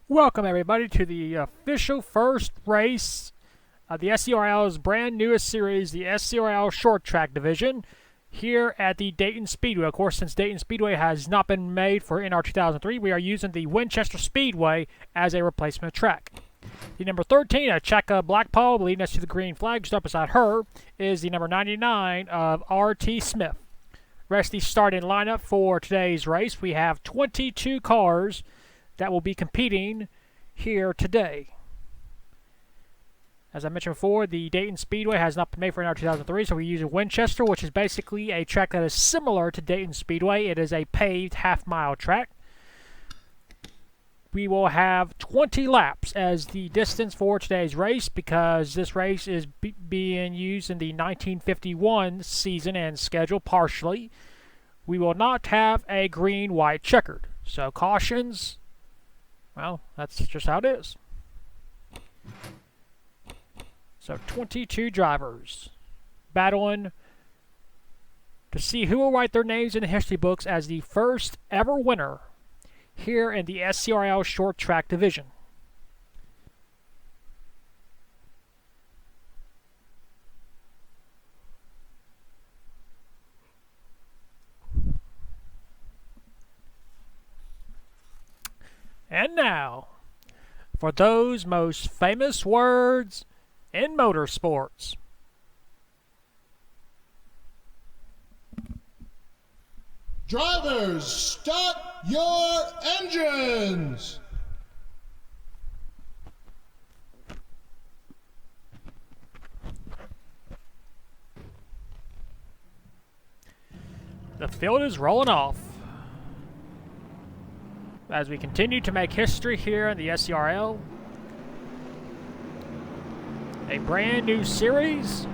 Welcome, everybody, to the official first race of the SCRL's brand newest series, the SCRL Short Track Division, here at the Dayton Speedway. Of course, since Dayton Speedway has not been made for NR 2003, we are using the Winchester Speedway as a replacement track. The number 13, Cheka Blackpaw, leading us to the green flag. Just up beside her is the number 99 of R.T. Smith. Rest of the starting lineup for today's race. We have 22 cars that will be competing here today. As I mentioned before, the Dayton Speedway has not been made for NR 2003, so we're using Winchester, which is basically a track that is similar to Dayton Speedway. It is a paved half-mile track. We will have 20 laps as the distance for today's race because this race is being used in the 1951 season and schedule partially. We will not have a green-white checkered, so cautions. Well, that's just how it is. So 22 drivers battling to see who will write their names in the history books as the first ever winner here in the SCRL Short Track Division. And now, for those most famous words in motorsports. Drivers, start your engines! The field is rolling off as we continue to make history here in the SCRL. A brand new series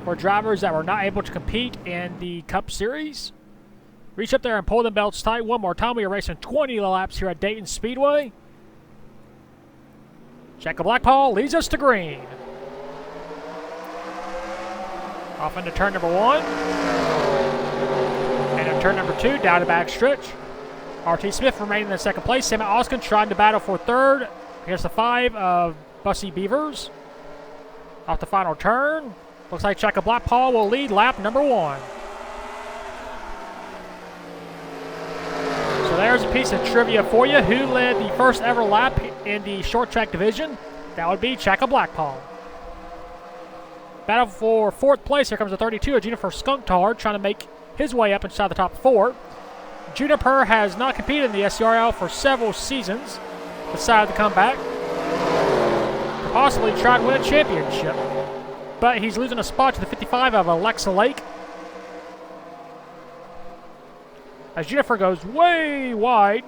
for drivers that were not able to compete in the Cup Series. Reach up there and pull the belts tight one more time. We are racing 20 laps here at Dayton Speedway. Cheka Blackpaw leads us to green. Off into turn number 1. And in turn number 2, down the back stretch. R.T. Smith remaining in second place. Sam Oskin trying to battle for third. Here's the 5 of Bussy Beavers. Off the final turn. Looks like Cheka Blackpaw will lead lap number 1. So there's a piece of trivia for you. Who led the first ever lap in the short track division? That would be Cheka Blackpaw. Battle for 4th place. Here comes the 32 of Juniper Skunktar trying to make his way up inside the top 4. Juniper has not competed in the SCRL for several seasons. Decided to come back. Possibly try to win a championship. But he's losing a spot to the 55 of Alexa Lake. As Juniper goes way wide.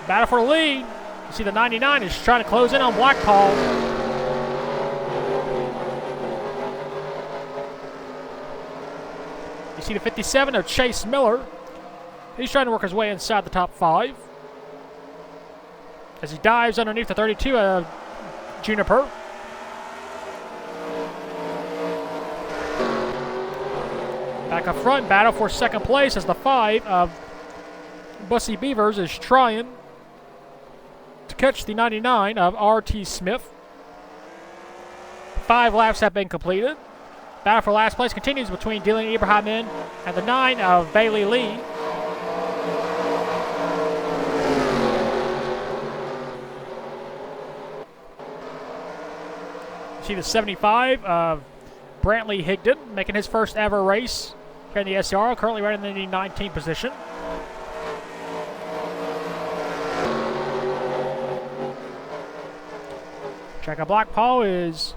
Battle for the lead. You see the 99 is trying to close in on Blackpaw. You see the 57 of Chase Miller. He's trying to work his way inside the top 5. As he dives underneath the 32 of Juniper. Back up front, battle for second place as the 5 of Bussy Beavers is trying to catch the 99 of R.T. Smith. 5 laps have been completed. Battle for last place continues between Dylan Ibrahim and the 9 of Bailey Lee. See the 75 of Brantley Higdon making his first ever race here in the SCRL, currently running in the 19th position. Cheka Blackpaw is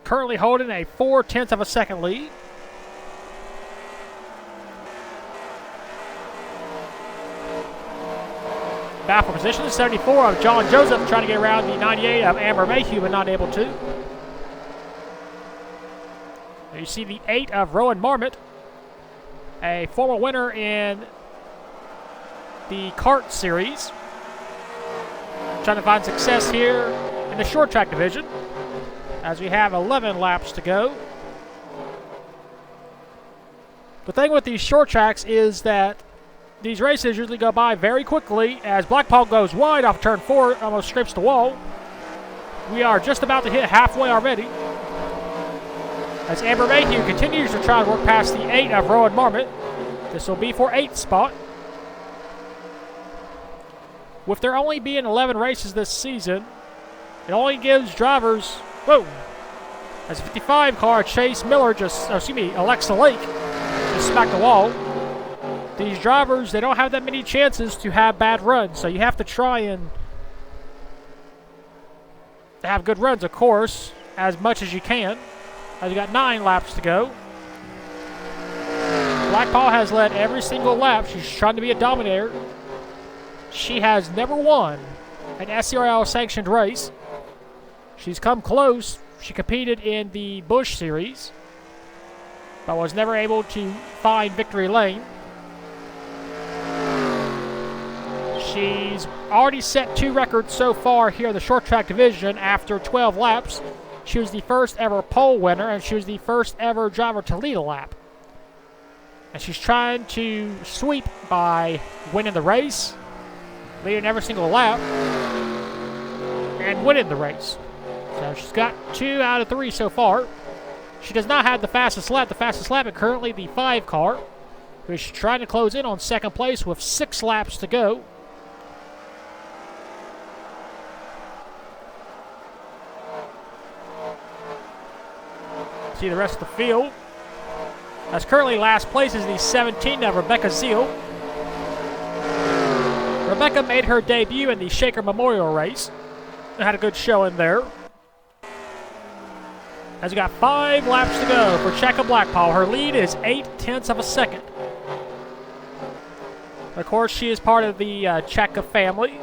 currently holding a 0.4 of a second lead. Battle for position, 74 of John Joseph trying to get around the 98 of Amber Mayhew, but not able to. There you see the 8 of Rowan Marmot, a former winner in the kart series. Trying to find success here in the short track division as we have 11 laps to go. The thing with these short tracks is that these races usually go by very quickly as Blackpaw goes wide off turn 4, almost scrapes the wall. We are just about to hit halfway already, as Amber Mayhew continues to try and work past the 8 of Rowan Marmot. This will be for 8th spot. With there only being 11 races this season, it only gives drivers, whoa, as a 55 car, Chase Miller Alexa Lake just smacked the wall. These drivers, they don't have that many chances to have bad runs, so you have to try and have good runs, of course, as much as you can, as you got 9 laps to go. Blackpaw has led every single lap. She's trying to be a dominator. She has never won an SCRL sanctioned race. She's come close. She competed in the Busch Series, but was never able to find victory lane. She's already set 2 records so far here in the short track division after 12 laps. She was the first ever pole winner, and she was the first ever driver to lead a lap. And she's trying to sweep by winning the race, leading every single lap, and winning the race. So she's got 2 out of 3 so far. She does not have the fastest lap. The fastest lap is currently the 5 car, who is trying to close in on 2nd place with 6 laps to go. See the rest of the field. As currently last place is the 17 of Rebecca Zeal. Rebecca made her debut in the Shaker Memorial race and had a good showing there. As we got 5 laps to go for Checka Blackpaw. Her lead is 0.8 of a second. Of course, she is part of the Checka family.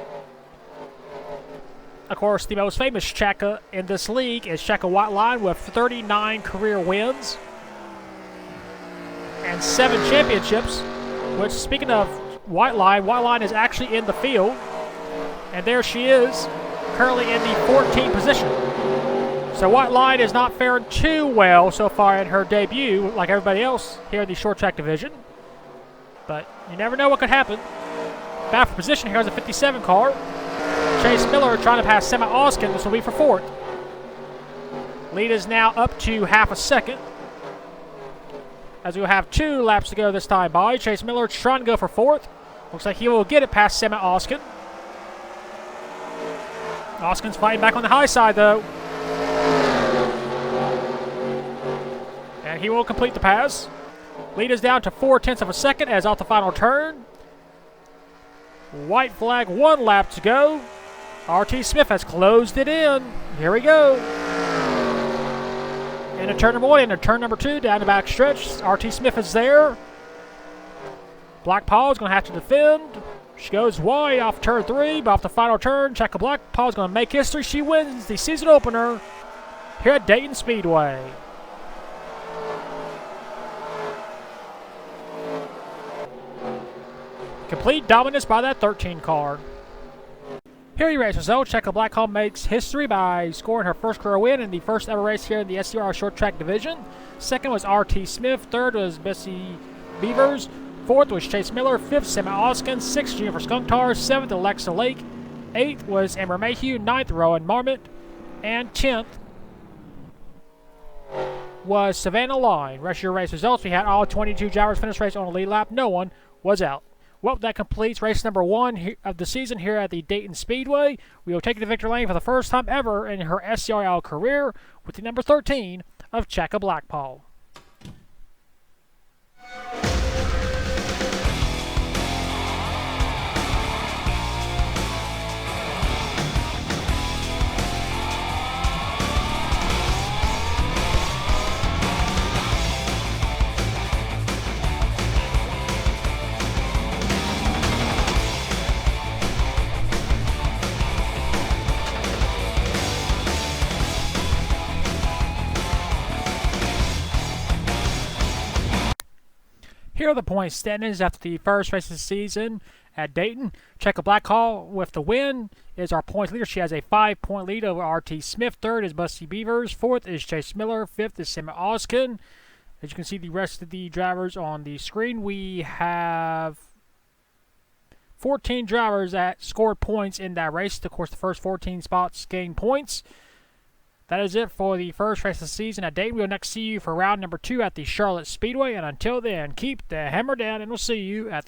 Of course, the most famous Checka in this league is Checka Whiteline with 39 career wins and 7 championships, which, speaking of Whiteline is actually in the field. And there she is, currently in the 14th position. So Whiteline is not faring too well so far in her debut, like everybody else here in the short track division. But you never know what could happen. Back for position here is a 57 car. Chase Miller trying to pass Sema Oskin. This will be for 4th. Lead is now up to half a second, as we'll have 2 laps to go this time by. Chase Miller trying to go for 4th. Looks like he will get it past Sema Oskin. Oskin's fighting back on the high side, though. And he will complete the pass. Lead is down to 0.4 of a second as off the final turn. White flag, 1 lap to go. RT Smith has closed it in. Here we go. Into turn number 1, into turn number 2, down the back stretch. RT Smith is there. Blackpaw is going to have to defend. She goes wide off turn 3, but off the final turn, Checka Blackpaw is going to make history. She wins the season opener here at Dayton Speedway. Complete dominance by that 13 car. Here you race result. Checka Blackpaw makes history by scoring her first career win in the first ever race here in the SCRL short track division. 2nd was RT Smith. 3rd was Bessie Beavers. 4th was Chase Miller. 5th, Sema Oskin. 6th, Jennifer Skunktar. 7th, Alexa Lake. 8th was Amber Mayhew. 9th, Rowan Marmot. And 10th was Savannah Line. Rest of your race results. We had all 22 drivers finish race on the lead lap. No one was out. Well, that completes race number 1 of the season here at the Dayton Speedway. We will take the victory lane for the first time ever in her SCRL career with the number 13 of Checka Blackpaw. Here are the point standings after the first race of the season at Dayton. Checka Blackpaw with the win is our points leader. She has a 5-point lead over RT Smith. 3rd is Busty Beavers. 4th is Chase Miller. 5th is Sema Oskin. As you can see the rest of the drivers on the screen, we have 14 drivers that scored points in that race. Of course, the first 14 spots gain points. That is it for the first race of the season at Dayton. We'll next see you for round number 2 at the Charlotte Speedway. And until then, keep the hammer down, and we'll see you at